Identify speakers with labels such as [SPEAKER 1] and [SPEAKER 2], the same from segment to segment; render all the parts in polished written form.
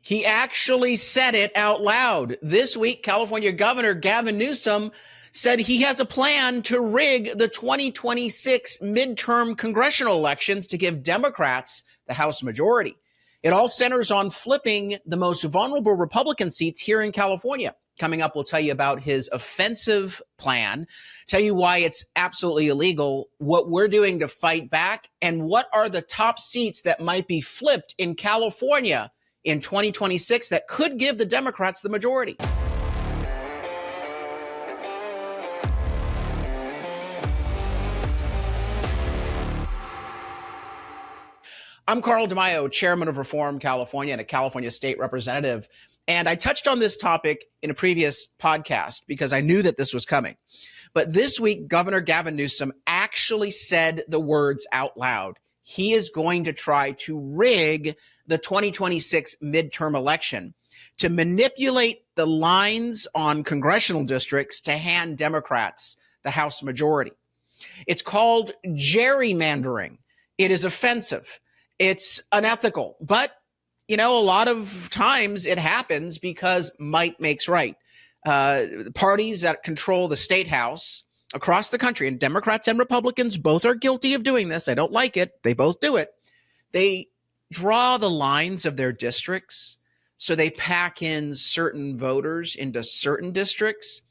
[SPEAKER 1] He actually said it out loud. This week, California Governor Gavin Newsom said he has a plan to rig the 2026 midterm congressional elections to give Democrats the House majority. It all centers on flipping the most vulnerable Republican seats here in California. Coming up, we'll tell you about his offensive plan, tell you why it's absolutely illegal, what we're doing to fight back, and what are the top seats that might be flipped in California in 2026 that could give the Democrats the majority. I'm Carl DeMaio, chairman of Reform California and a California state representative. And I touched on this topic in a previous podcast because I knew that this was coming. But this week, Governor Gavin Newsom actually said the words out loud. He is going to try to rig the 2026 midterm election to manipulate the lines on congressional districts to hand Democrats the House majority. It's called gerrymandering. It is offensive. It's unethical. But, a lot of times it happens because might makes right. Parties that control the state house across the country, and Democrats and Republicans both are guilty of doing this. They don't like it. They both do it. They draw the lines of their districts. So they pack in certain voters into certain districts,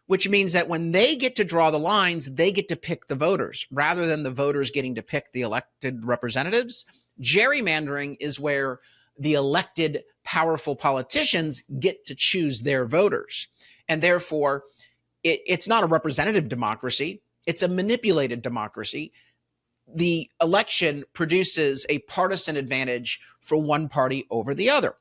[SPEAKER 1] which means that when they get to draw the lines, they get to pick the voters rather than the voters getting to pick the elected representatives. Gerrymandering is where the elected powerful politicians get to choose their voters. And therefore, it's not a representative democracy. It's a manipulated democracy. The election produces a partisan advantage for one party over the other.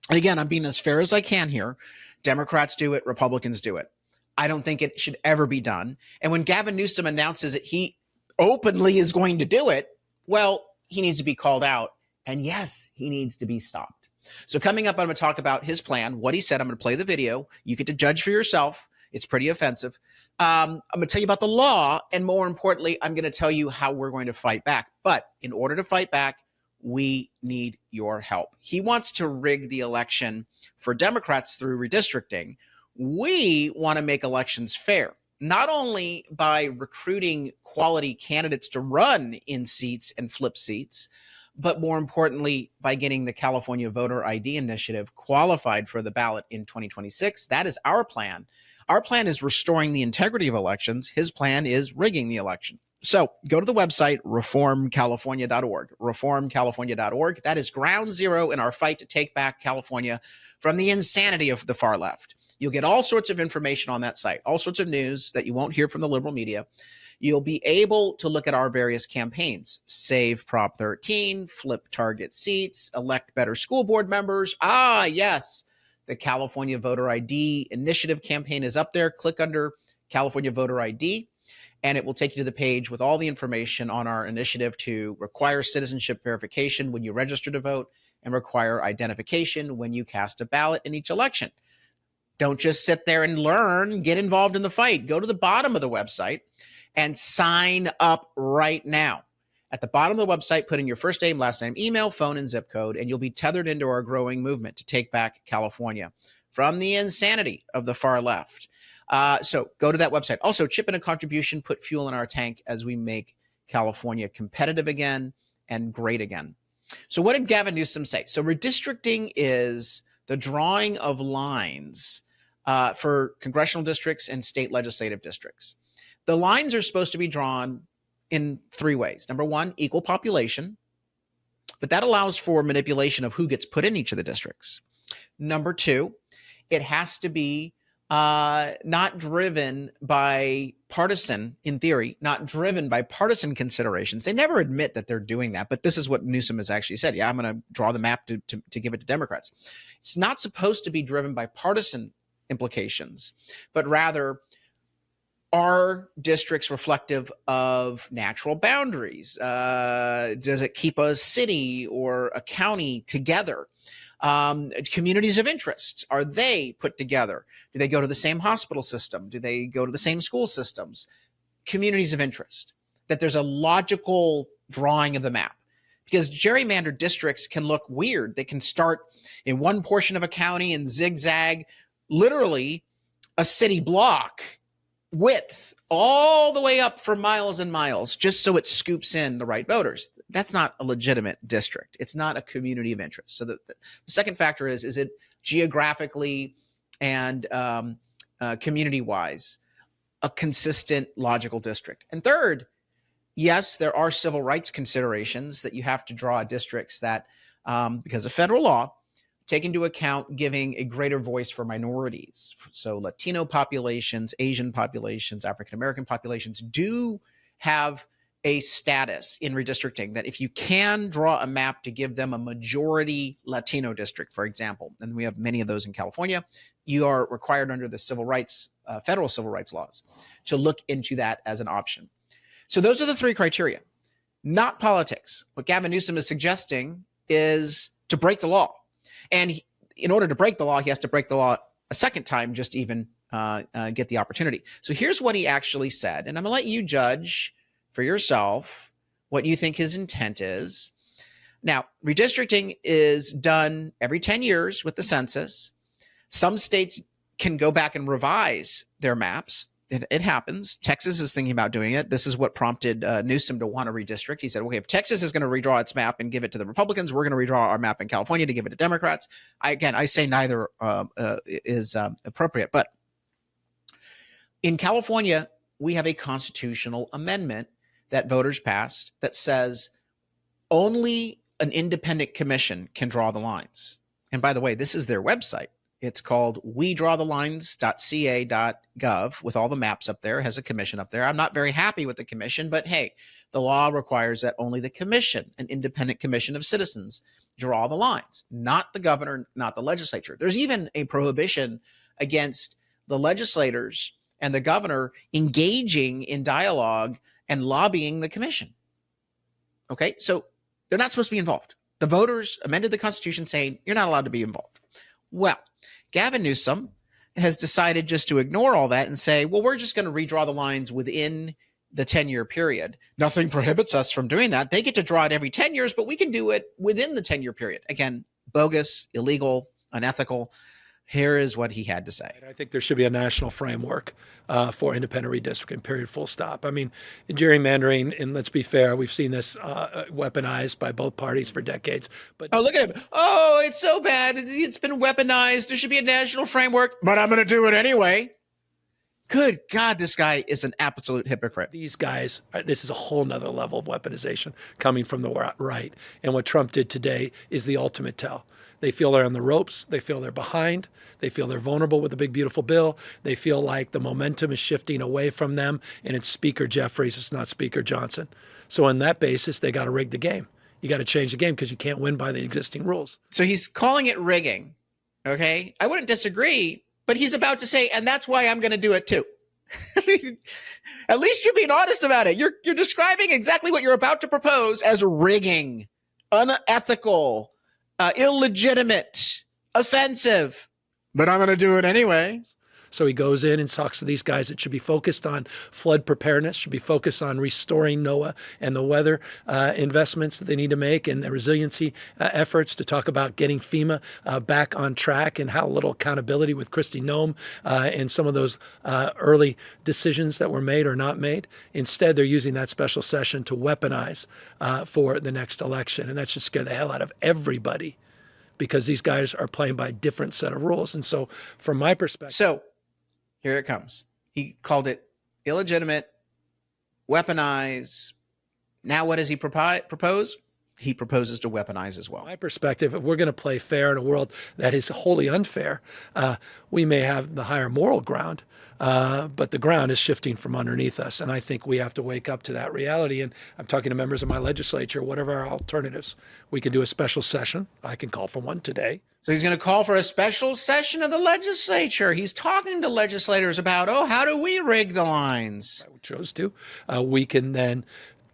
[SPEAKER 1] And again, I'm being as fair as I can here. Democrats do it, Republicans do it. I don't think it should ever be done. And when Gavin Newsom announces that he openly is going to do it, well, he needs to be called out. And yes, he needs to be stopped. So coming up, I'm going to talk about his plan, what he said. I'm going to play the video. You get to judge for yourself. It's pretty offensive. I'm going to tell you about the law. And more importantly, I'm going to tell you how we're going to fight back. But in order to fight back, we need your help. He wants to rig the election for Democrats through redistricting. We want to make elections fair, not only by recruiting quality candidates to run in seats and flip seats, but more importantly, by getting the California Voter ID Initiative qualified for the ballot in 2026. That is our plan. Our plan is restoring the integrity of elections. His plan is rigging the election. So go to the website, reformcalifornia.org, reformcalifornia.org. That is ground zero in our fight to take back California from the insanity of the far left. You'll get all sorts of information on that site, all sorts of news that you won't hear from the liberal media. You'll be able to look at our various campaigns, save Prop 13, flip target seats, elect better school board members. Ah, yes, the California Voter ID Initiative campaign is up there. Click under California Voter ID, and it will take you to the page with all the information on our initiative to require citizenship verification when you register to vote and require identification when you cast a ballot in each election. Don't just sit there and learn, get involved in the fight. Go to the bottom of the website and sign up right now. At the bottom of the website, put in your first name, last name, email, phone, and zip code, and you'll be tethered into our growing movement to take back California from the insanity of the far left. So go to that website. Also, chip in a contribution, put fuel in our tank as we make California competitive again and great again. So what did Gavin Newsom say? So redistricting is the drawing of lines for congressional districts and state legislative districts. The lines are supposed to be drawn in three ways. Number one, equal population, but that allows for manipulation of who gets put in each of the districts. Number two, it has to be not driven by partisan, in theory, not driven by partisan considerations. They never admit that they're doing that, but this is what Newsom has actually said. Yeah, I'm going to draw the map to give it to Democrats. It's not supposed to be driven by partisan implications, but rather are districts reflective of natural boundaries? Does it keep a city or a county together? Communities of interest, are they put together? Do they go to the same hospital system? Do they go to the same school systems? Communities of interest, that there's a logical drawing of the map. because gerrymandered districts can look weird. They can start in one portion of a county and zigzag literally a city block width all the way up for miles and miles, just so it scoops in the right voters. That's not a legitimate district. It's not a community of interest. So the second factor is it geographically and community-wise a consistent, logical district? And third, yes, there are civil rights considerations that you have to draw districts that, because of federal law, take into account giving a greater voice for minorities. So Latino populations, Asian populations, African-American populations do have a status in redistricting that if you can draw a map to give them a majority Latino district, for example, and we have many of those in California, you are required under the civil rights, federal civil rights laws to look into that as an option. So those are the three criteria, not politics. What Gavin Newsom is suggesting is to break the law. And in order to break the law, he has to break the law a second time just to even get the opportunity. So here's what he actually said, and I'm going to let you judge for yourself what you think his intent is. Now, redistricting is done every 10 years with the census. Some states can go back and revise their maps. It happens. Texas is thinking about doing it. This is what prompted Newsom to want to redistrict. He said, okay, if Texas is going to redraw its map and give it to the Republicans, we're going to redraw our map in California to give it to Democrats. I say neither is appropriate. But in California, we have a constitutional amendment that voters passed that says only an independent commission can draw the lines. And by the way, this is their website. It's called wedrawthelines.ca.gov with all the maps up there. It has a commission up there. I'm not very happy with the commission, but hey, the law requires that only the commission, an independent commission of citizens, draw the lines, not the governor, not the legislature. There's even a prohibition against the legislators and the governor engaging in dialogue and lobbying the commission. Okay, so they're not supposed to be involved. The voters amended the Constitution saying you're not allowed to be involved. Well, Gavin Newsom has decided just to ignore all that and say, well, we're just going to redraw the lines within the 10-year period. Nothing prohibits us from doing that. They get to draw it every 10 years, but we can do it within the 10-year period. Again, bogus, illegal, unethical. Here is what he had to say.
[SPEAKER 2] I think there should be a national framework for independent redistricting, period, full stop. I mean, gerrymandering, and let's be fair, we've seen this weaponized by both parties for decades. But
[SPEAKER 1] oh, look at him. Oh, it's so bad. It's been weaponized. There should be a national framework, but I'm going to do it anyway. Good God, this guy is an absolute hypocrite.
[SPEAKER 2] These guys, this is a whole nother level of weaponization coming from the right. And what Trump did today is the ultimate tell. They feel they're on the ropes. They feel they're behind. They feel they're vulnerable with the big, beautiful bill. They feel like the momentum is shifting away from them, and it's Speaker Jeffries. It's not Speaker Johnson. So on that basis, they got to rig the game. You got to change the game because you can't win by the existing rules.
[SPEAKER 1] So he's calling it rigging, okay? I wouldn't disagree, but he's about to say, and that's why I'm going to do it too. At least you're being honest about it. You're describing exactly what you're about to propose as rigging, unethical, illegitimate, offensive, but I'm going to do it anyway.
[SPEAKER 2] So he goes in and talks to these guys that should be focused on flood preparedness, should be focused on restoring NOAA and the weather investments that they need to make and the resiliency efforts, to talk about getting FEMA back on track and how little accountability with Kristi Noem and some of those early decisions that were made or not made. Instead, they're using that special session to weaponize for the next election. And that should scare the hell out of everybody, because these guys are playing by a different set of rules. And so from my perspective...
[SPEAKER 1] So here it comes. He called it illegitimate, weaponize. Now what does he propose? He proposes to weaponize as well.
[SPEAKER 2] From my perspective, if we're going to play fair in a world that is wholly unfair, we may have the higher moral ground, but the ground is shifting from underneath us. And I think we have to wake up to that reality. And I'm talking to members of my legislature, what are our alternatives? We can do a special session. I can call for one today.
[SPEAKER 1] So he's going to call for a special session of the legislature. He's talking to legislators about, oh, how do we rig the lines?
[SPEAKER 2] I chose to. We can then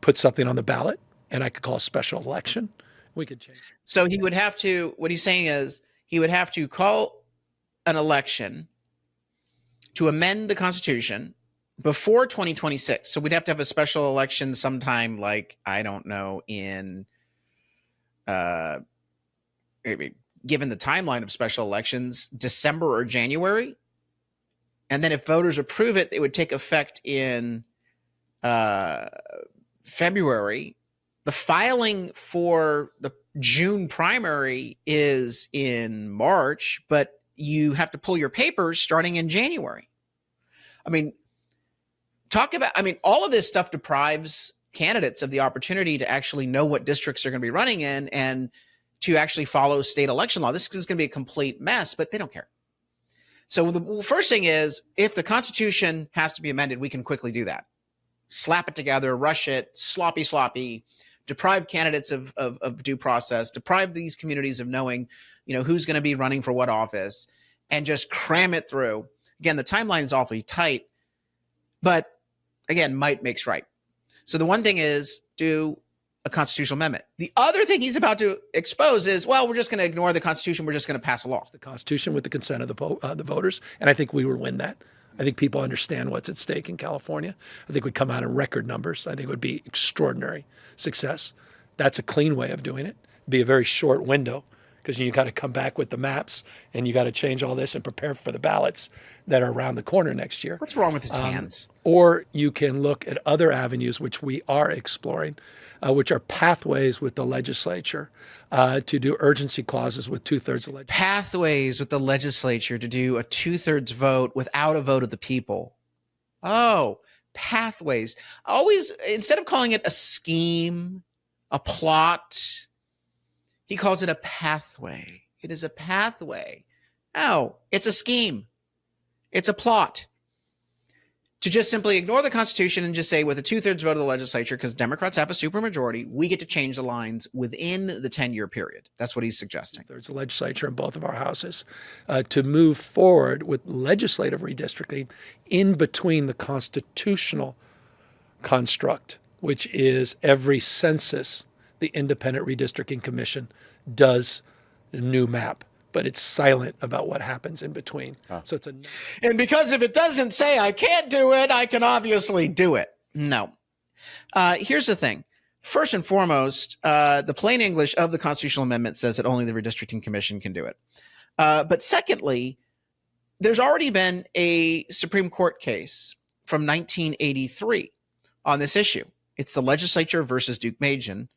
[SPEAKER 2] put something on the ballot, and I could call a special election. We could change.
[SPEAKER 1] So he would have to, what he's saying is he would have to call an election to amend the Constitution before 2026. So we'd have to have a special election sometime like, I don't know, in maybe given the timeline of special elections, December or January. And then if voters approve it, it would take effect in February. The filing for the June primary is in March, but you have to pull your papers starting in January. I mean, all of this stuff deprives candidates of the opportunity to actually know what districts they're going to be running in and to actually follow state election law. This is going to be a complete mess, but they don't care. So the first thing is, if the Constitution has to be amended, we can quickly do that. Slap it together, rush it, sloppy, deprive candidates of due process, deprive these communities of knowing, who's going to be running for what office, and just cram it through. Again, the timeline is awfully tight, but again, might makes right. So the one thing is do a constitutional amendment. The other thing he's about to expose is, well, we're just going to ignore the Constitution. We're just going to pass a law.
[SPEAKER 2] The Constitution with the consent of the voters, and I think we will win that. I think people understand what's at stake in California. I think we'd come out in record numbers. I think it would be extraordinary success. That's a clean way of doing it. It'd be a very short window because you got to come back with the maps and you got to change all this and prepare for the ballots that are around the corner next year.
[SPEAKER 1] What's wrong with his hands?
[SPEAKER 2] Or you can look at other avenues, which we are exploring, which are pathways with the legislature to do urgency clauses with 2/3 of legislature.
[SPEAKER 1] Pathways with the legislature to do a 2/3 vote without a vote of the people. Oh, pathways. Always, instead of calling it a scheme, a plot, he calls it a pathway. It is a pathway. Oh, it's a scheme. It's a plot. To just simply ignore the Constitution and just say with a 2/3 vote of the legislature, because Democrats have a supermajority, we get to change the lines within the 10-year period. That's what he's suggesting.
[SPEAKER 2] 2/3 of the legislature in both of our houses to move forward with legislative redistricting in between the constitutional construct, which is every census, the Independent Redistricting Commission does a new map, but it's silent about what happens in between. So it's
[SPEAKER 1] and because if it doesn't say I can't do it, I can obviously do it. No. Here's the thing. First and foremost, the plain English of the constitutional amendment says that only the Redistricting Commission can do it. But secondly, there's already been a Supreme Court case from 1983 on this issue. It's the legislature versus Duke-Majan.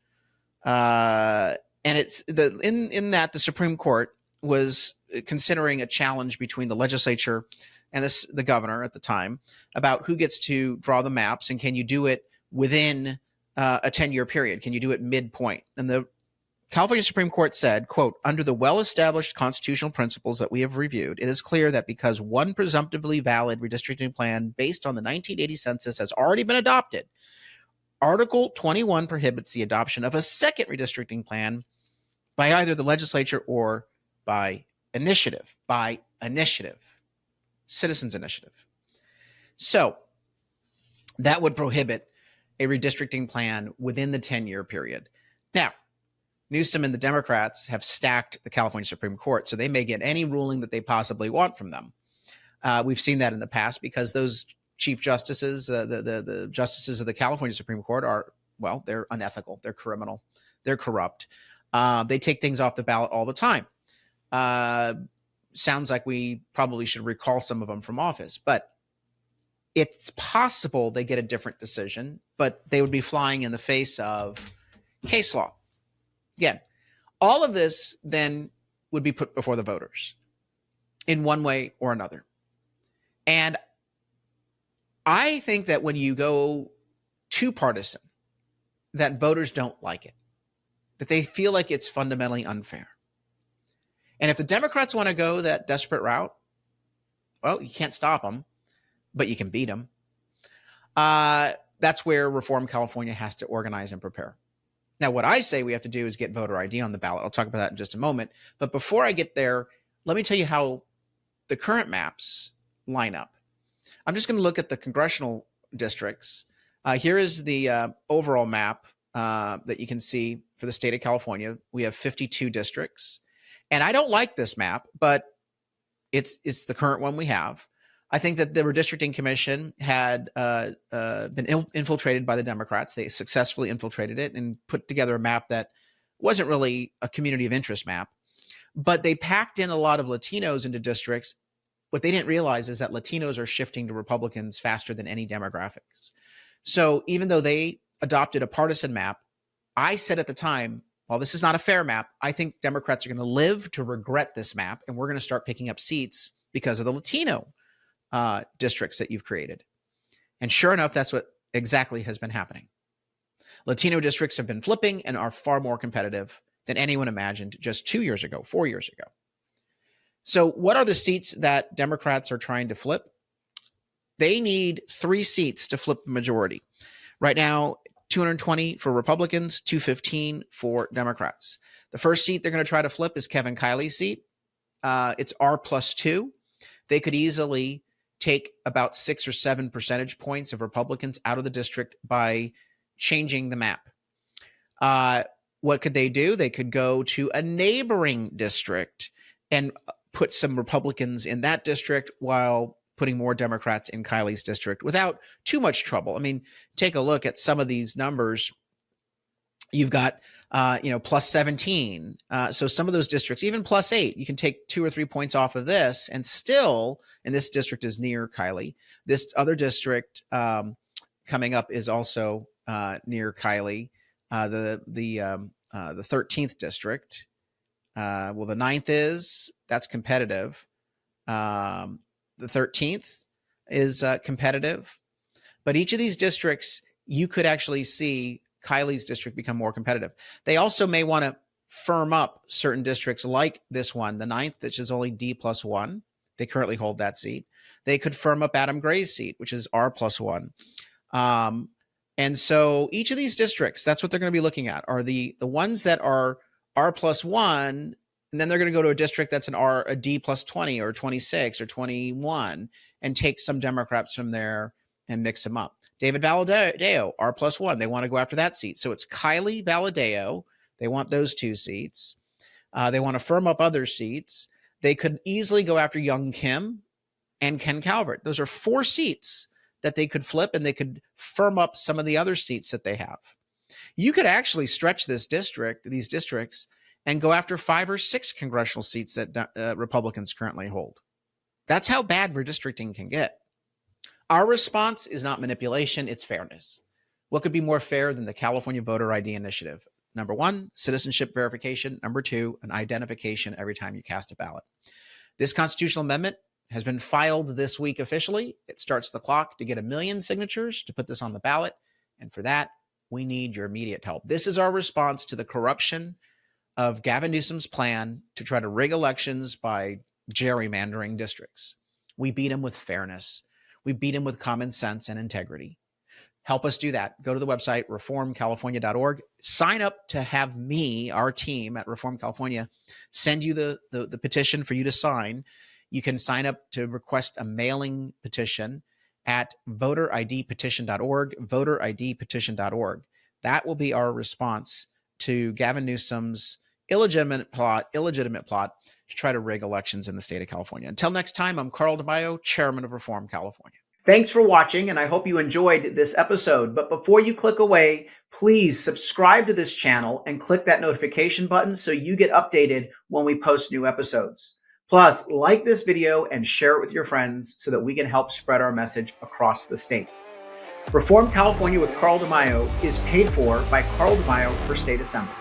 [SPEAKER 1] And it's in that the Supreme Court was considering a challenge between the legislature and the governor at the time about who gets to draw the maps and can you do it within a 10-year period? Can you do it midpoint? And the California Supreme Court said, quote, under the well-established constitutional principles that we have reviewed, it is clear that because one presumptively valid redistricting plan based on the 1980 census has already been adopted, Article 21 prohibits the adoption of a second redistricting plan by either the legislature or by initiative, citizens initiative. So that would prohibit a redistricting plan within the 10-year period. Now, Newsom and the Democrats have stacked the California Supreme Court, so they may get any ruling that they possibly want from them. We've seen that in the past because those chief justices, the justices of the California Supreme Court are, well, they're unethical, they're criminal, they're corrupt. They take things off the ballot all the time. Sounds like we probably should recall some of them from office, but it's possible they get a different decision, but they would be flying in the face of case law. Again, all of this then would be put before the voters in one way or another. And I think that when you go too partisan, that voters don't like it, that they feel like it's fundamentally unfair. And if the Democrats want to go that desperate route, well, you can't stop them, but you can beat them. That's where Reform California has to organize and prepare. Now, what I say we have to do is get voter ID on the ballot. I'll talk about that in just a moment. But before I get there, let me tell you how the current maps line up. I'm just going to look at the congressional districts. Here is the overall map that you can see for the state of California. We have 52 districts. And I don't like this map, but it's the current one we have. I think that the Redistricting Commission had been infiltrated by the Democrats. They successfully infiltrated it and put together a map that wasn't really a community of interest map, but they packed in a lot of Latinos into districts. What they didn't realize is that Latinos are shifting to Republicans faster than any demographics. So even though they adopted a partisan map, I said at the time, while this is not a fair map, I think Democrats are going to live to regret this map, and we're going to start picking up seats because of the Latino districts that you've created. And sure enough, that's what exactly has been happening. Latino districts have been flipping and are far more competitive than anyone imagined just 2 years ago, 4 years ago. So what are the seats that Democrats are trying to flip? They need 3 seats to flip the majority. Right now, 220 for Republicans, 215 for Democrats. The first seat they're going to try to flip is Kevin Kiley's seat. It's R+2. They could easily take about 6 or 7 percentage points of Republicans out of the district by changing the map. What could they do? They could go to a neighboring district and put some Republicans in that district while putting more Democrats in Kiley's district without too much trouble. I mean, take a look at some of these numbers. You've got, plus 17. So some of those districts, even plus 8, you can take 2 or 3 points off of this and still, and this district is near Kiley. This other district coming up is also near Kiley, the 13th district. Well, the 9th that's competitive. The 13th is competitive, but each of these districts, you could actually see Kiley's district become more competitive. They also may want to firm up certain districts like this one, the 9th, which is only D+1. They currently hold that seat. They could firm up Adam Gray's seat, which is R+1. And so each of these districts, that's what they're going to be looking at, are the ones that are R+1, and then they're going to go to a district that's a D+20 or 26 or 21 and take some Democrats from there and mix them up. David Valadao, R+1. They want to go after that seat. So it's Kiley, Valadao. They want those 2 seats. They want to firm up other seats. They could easily go after Young Kim and Ken Calvert. Those are 4 seats that they could flip, and they could firm up some of the other seats that they have. You could actually stretch these districts, and go after 5 or 6 congressional seats that Republicans currently hold. That's how bad redistricting can get. Our response is not manipulation, it's fairness. What could be more fair than the California Voter ID Initiative? Number 1, citizenship verification. Number 2, an identification every time you cast a ballot. This constitutional amendment has been filed this week officially. It starts the clock to get 1 million signatures to put this on the ballot. And for that, we need your immediate help. This is our response to the corruption of Gavin Newsom's plan to try to rig elections by gerrymandering districts. We beat him with fairness. We beat him with common sense and integrity. Help us do that. Go to the website, reformcalifornia.org. Sign up to have me, our team at Reform California, send you the petition for you to sign. You can sign up to request a mailing petition at voteridpetition.org, voteridpetition.org. That will be our response to Gavin Newsom's illegitimate plot to try to rig elections in the state of California. Until next time, I'm Carl DeMaio, chairman of Reform California. Thanks for watching, and I hope you enjoyed this episode. But before you click away, please subscribe to this channel and click that notification button so you get updated when we post new episodes. Plus, like this video and share it with your friends so that we can help spread our message across the state. Reform California with Carl DeMaio is paid for by Carl DeMaio for State Assembly.